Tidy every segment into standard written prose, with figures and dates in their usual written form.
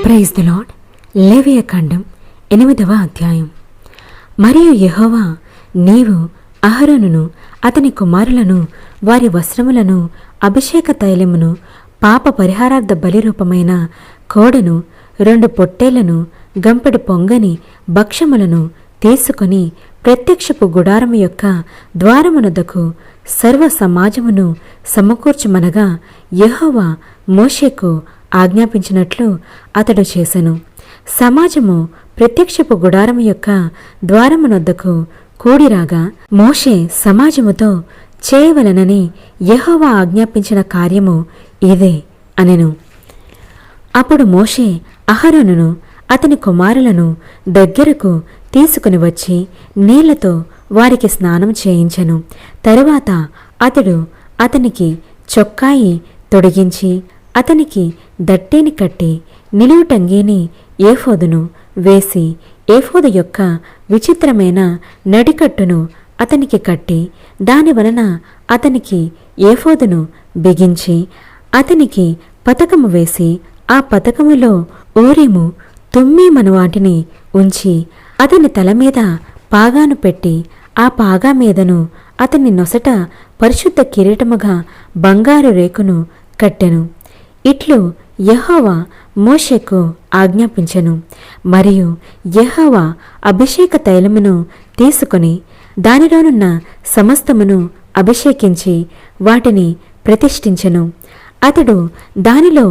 Praise the lord. లేవియకాండం 8వ అధ్యాయం. మరియు యెహోవా, నీవు అహరోనును అతని కుమారులను వారి వస్త్రములను అభిషేక తైలమును పాప పరిహారార్థ బలిరూపమైన కోడెను 2 పొట్టేళ్లను గంపెడు పొంగని భక్ష్యములను తీసుకొని ప్రత్యక్షపు గుడారము యొక్క ద్వారమునొద్దకు సర్వ సమాజమును సమకూర్చుమనగా యెహోవా మోషేకు ఆజ్ఞాపించినట్లు అతడు చేసెను. సమాజము ప్రత్యక్షపు గుడారము యొక్క ద్వారమునొద్దకు కూడిరాగా మోషే సమాజముతో చేయవలనని యెహోవా ఆజ్ఞాపించిన కార్యము ఇదే అనెను. అప్పుడు మోషే అహరోనును అతని కుమారులను దగ్గరకు తీసుకుని వచ్చి నీళ్లతో వారికి స్నానం చేయించెను. తరువాత అతడు అతనికి చొక్కాయి తొడిగించి అతనికి దట్టిని కట్టి నిలువుటంగీని ఏఫోదును వేసి ఏఫోదు యొక్క విచిత్రమైన నడికట్టును అతనికి కట్టి దానివలన అతనికి ఏఫోదును బిగించి అతనికి పతకము వేసి ఆ పతకములో ఊరీము తుమ్మీమను వాటిని ఉంచి అతని తల మీద పాగాను పెట్టి ఆ పాగా మీదను అతని నొసట పరిశుద్ధ కిరీటముగా బంగారు రేకును కట్టెను. ఇట్లు యెహోవా మోషేకు ఆజ్ఞాపించెను. మరియు యెహోవా అభిషేక తైలమును తీసుకుని దానిలోనున్న సమస్తమును అభిషేకించి వాటిని ప్రతిష్ఠించెను. అతడు దానిలో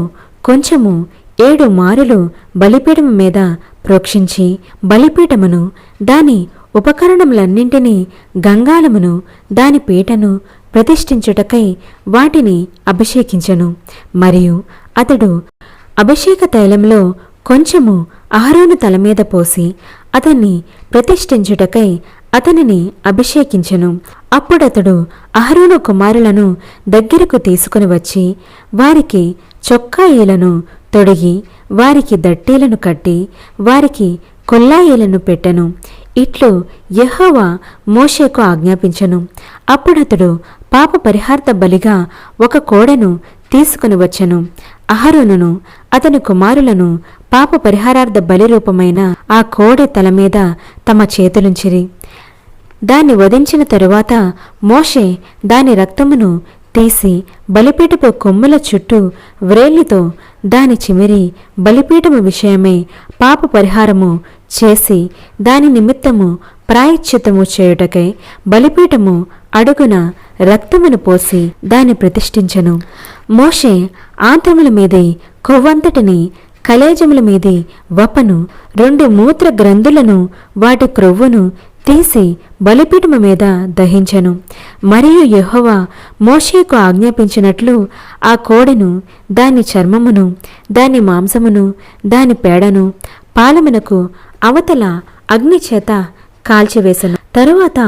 కొంచెము 7 మారులు బలిపీఠము మీద ప్రోక్షించి బలిపీఠమును దాని ఉపకరణములన్నింటినీ గంగాళమును దాని పీటను ప్రతిష్ఠించుటకై వాటిని అభిషేకించెను. మరియు అతడు అభిషేక తైలంలో కొంచెము అహరోను తల మీద పోసి అతన్ని ప్రతిష్ఠించుటకై అతనిని అభిషేకించెను. అప్పుడతడు అహరోను కుమారులను దగ్గరకు తీసుకుని వచ్చి వారికి చొక్కాయిలను తొడిగి వారికి దట్టీలను కట్టి వారికి కొల్లాయిలను పెట్టెను. ఇట్లు యెహోవా మోషేకు ఆజ్ఞాపించెను. అప్పుడతడు పాప పరిహార్థ బలిగా 1 కోడెను తీసుకుని వచ్చెను. అహరోనును అతని కుమారులను పాప పరిహారార్థ బలిరూపమైన ఆ కోడె తల మీద తమ చేతులుంచిరి. దాన్ని వధించిన తరువాత మోషే దాని రక్తమును తీసి బలిపీఠపు కొమ్ముల చుట్టూ వ్రేలితో దాని చిమిరి బలిపీఠము విషయమై పాప పరిహారము చేసి దాని నిమిత్తము ప్రాయశ్చిత్తము చేయుటకై బలిపీఠము అడుగున రక్తమును పోసి దాన్ని ప్రతిష్ఠించెను. మోషే ఆంత్రముల మీది కొవ్వంతటిని కలేజముల మీది వపను 2 మూత్ర గ్రంథులను వాటి క్రొవ్వును తీసి బలిపీఠము మీద దహించెను. మరియు యెహోవా మోషేకు ఆజ్ఞాపించినట్లు ఆ కోడెను దాని చర్మమును దాని మాంసమును దాని పేడను పాలమునకు అవతల అగ్ని చేత కాల్చివేసెను. తరువాత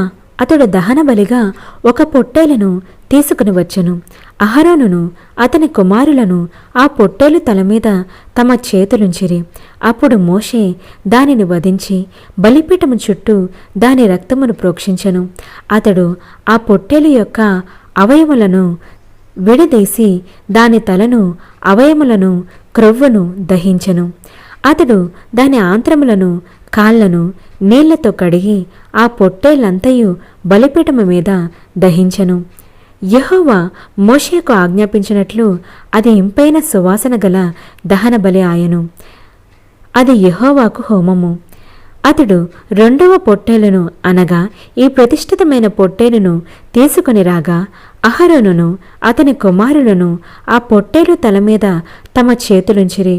అతడు దహన బలిగా 1 పొట్టేలును తీసుకుని వచ్చెను. అహరోనును అతని కుమారులను ఆ పొట్టేలు తల మీద తమ చేతులుంచిరి. అప్పుడు మోషే దానిని వధించి బలిపీఠము చుట్టూ దాని రక్తమును ప్రోక్షించెను. అతడు ఆ పొట్టేలు యొక్క అవయములను విడదీసి దాని తలను అవయములను క్రొవ్వును దహించెను. అతడు దాని ఆంత్రములను కాళ్లను నీళ్లతో కడిగి ఆ పొట్టేళ్లంతయు బలిపీఠము మీద దహించెను. యెహోవా మోషేకు ఆజ్ఞాపించినట్లు అది ఇంపైన సువాసన గల దహన బలి ఆయను. అది యెహోవాకు హోమము. అతడు 2వ పొట్టేలును అనగా ఈ ప్రతిష్ఠితమైన పొట్టేలును తీసుకుని రాగా అహరోనును అతని కుమారులను ఆ పొట్టేలు తల మీద తమ చేతులుంచిరి.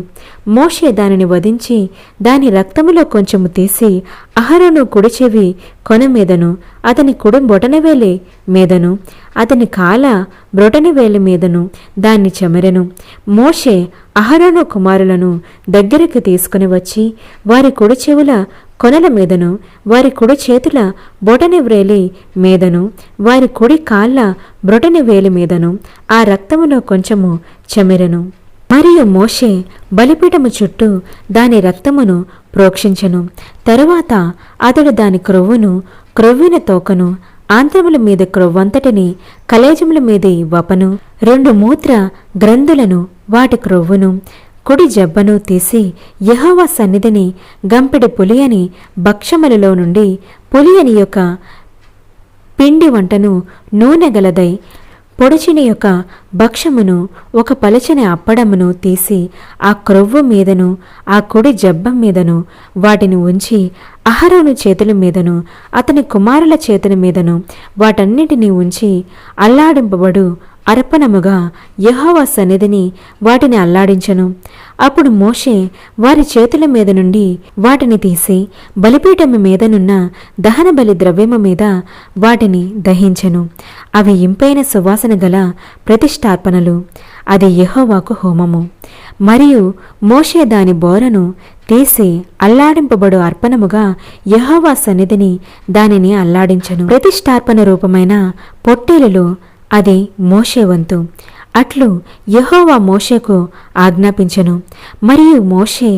మోషే దానిని వధించి దాని రక్తములో కొంచెము తీసి అహరోను కుడి చెవి కొన మీదను అతని కుడి బొటనవేలి మీదను అతని కాల బ్రొటనవేలి మీదను దాన్ని చెమరెను. మోషే అహరోను కుమారులను దగ్గరికి తీసుకుని వచ్చి వారి కుడి చెవుల కొనల మీదను వారి కుడి చేతుల బొటని వ్రేలి మీదను వారి కుడి కాళ్ళ బ్రొటని వేలి మీదను ఆ రక్తములో కొంచెము చెమెరెను. మరియు మోషే బలిపీఠము చుట్టూ దాని రక్తమును ప్రోక్షించెను. తరువాత అతడు దాని క్రొవ్వును క్రొవ్విన తోకను ఆంత్రముల మీద క్రొవ్వంతటిని కలేజముల మీది వపను 2 మూత్ర గ్రంథులను వాటి క్రొవ్వును కుడి జబ్బను తీసి యెహోవా సన్నిధిని గంపెడి పులియని భక్షములలో నుండి పులియని యొక్క పిండి వంటను నూనె గలదై పొడిచిన యొక్క భక్షమును ఒక పలచని అప్పడమును తీసి ఆ క్రొవ్వు మీదను ఆ కుడి జబ్బం మీదను వాటిని ఉంచి అహరోను చేతుల మీదను అతని కుమారుల చేతుల మీదను వాటన్నిటినీ ఉంచి అల్లాడింపబడు అర్పణముగా యెహోవా సన్నిధిని వాటిని అల్లాడించెను. అప్పుడు మోషే వారి చేతుల మీద నుండి వాటిని తీసి బలిపీఠము మీదనున్న దహన బలి ద్రవ్యము మీద వాటిని దహించెను. అవి ఇంపైన సువాసన గల ప్రతిష్టార్పణలు, అది యెహోవాకు హోమము. మరియు మోషే దాని బోరను తీసి అల్లాడింపబడు అర్పణముగా యెహోవా సన్నిధిని దానిని అల్లాడించెను. ప్రతిష్టార్పణ రూపమైన పొట్టేలులో అది మోషే వంతు. అట్లు యెహోవా మోషేకు ఆజ్ఞాపించెను. మరియు మోషే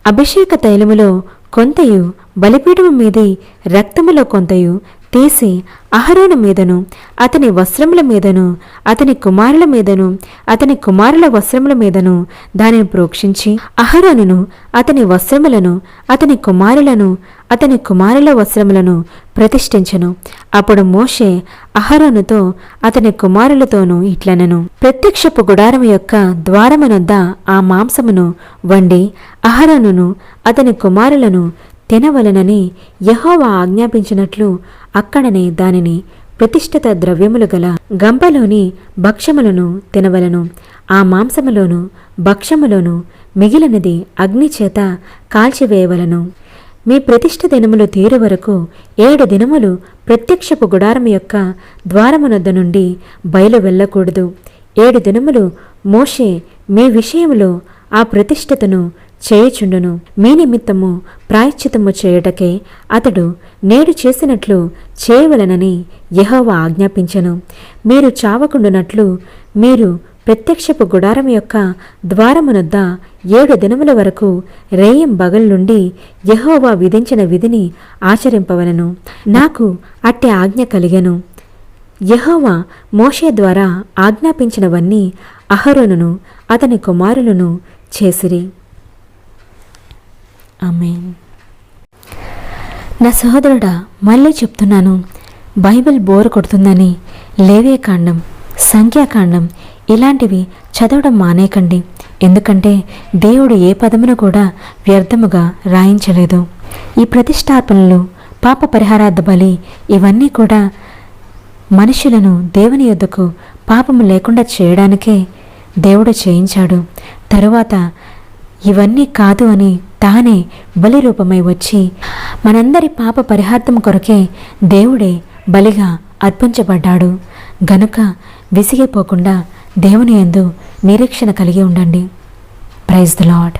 అభిషేక తైలములో కొంతయు బలిపీఠము మీది రక్తములో కొంతయు తీసి అహరోను మీదను అతని వస్త్రముల మీదను అతని కుమారుల మీదను అతని కుమారుల వస్త్రముల మీదను దానిని ప్రోక్షించి అహరోనును అతని వస్త్రములను అతని కుమారులను అతని కుమారుల వస్త్రములను ప్రతిష్ఠించెను. అప్పుడు మోషే అహరోనుతో అతని కుమారులతోనూ ఇట్లనెను, ప్రత్యక్షపు గుడారము యొక్క ద్వారమునొద్ద ఆ మాంసమును వండి అహరోనును అతని కుమారులను తినవలనని యెహోవా ఆజ్ఞాపించినట్లు అక్కడనే దానిని ప్రతిష్ఠిత ద్రవ్యములు గల గంపలోని భక్ష్యములను తినవలను. ఆ మాంసములోను భక్ష్యములోను మిగిలినది అగ్నిచేత కాల్చివేయవలను. మీ ప్రతిష్ఠ దినములు తీరు వరకు 7 దినములు ప్రత్యక్షపు గుడారము యొక్క ద్వారమునొద్ద నుండి బయలు వెళ్ళకూడదు. 7 దినములు మోషే మీ విషయములో ఆ ప్రతిష్ఠతను చేయుచుండును. మీ నిమిత్తము ప్రాయశ్చిత్తము చేయుటకే అతడు నేడు చేసినట్లు చేయవలనని యెహోవా ఆజ్ఞాపించెను. మీరు చావకుండునట్లు మీరు ప్రత్యక్షపు గుడారం యొక్క ద్వారమునొద్ద 7 దినముల వరకు రేయం బగల్ నుండి యెహోవా విధించిన విధిని ఆచరింపవలను. నాకు అట్టి ఆజ్ఞ కలిగెను. యెహోవా మోషే ద్వారా ఆజ్ఞాపించినవన్నీ అహరోనును అతని కుమారులను చేసిరి. ఆమేన్. నా సహోదరుడా, మళ్ళీ చెప్తున్నాను, బైబిల్ బోరు కొడుతుందని లేవియకాండం, సంఖ్యాకాండం ఇలాంటివి చదవడం మానేకండి. ఎందుకంటే దేవుడు ఏ పదమును కూడా వ్యర్థముగా రాయించలేదు. ఈ ప్రతిష్టార్పణలు, పాప పరిహారార్థ బలి ఇవన్నీ కూడా మనుషులను దేవుని యొద్దకు పాపము లేకుండా చేయడానికే దేవుడు చేయించాడు. తరువాత ఇవన్నీ కాదు అని తానే బలి రూపమై వచ్చి మనందరి పాప పరిహార్థం కొరకే దేవుడే బలిగా అర్పించబడ్డాడు. గనుక విసిగిపోకుండా దేవుని యందు నిరీక్షణ కలిగి ఉండండి. Praise the lord.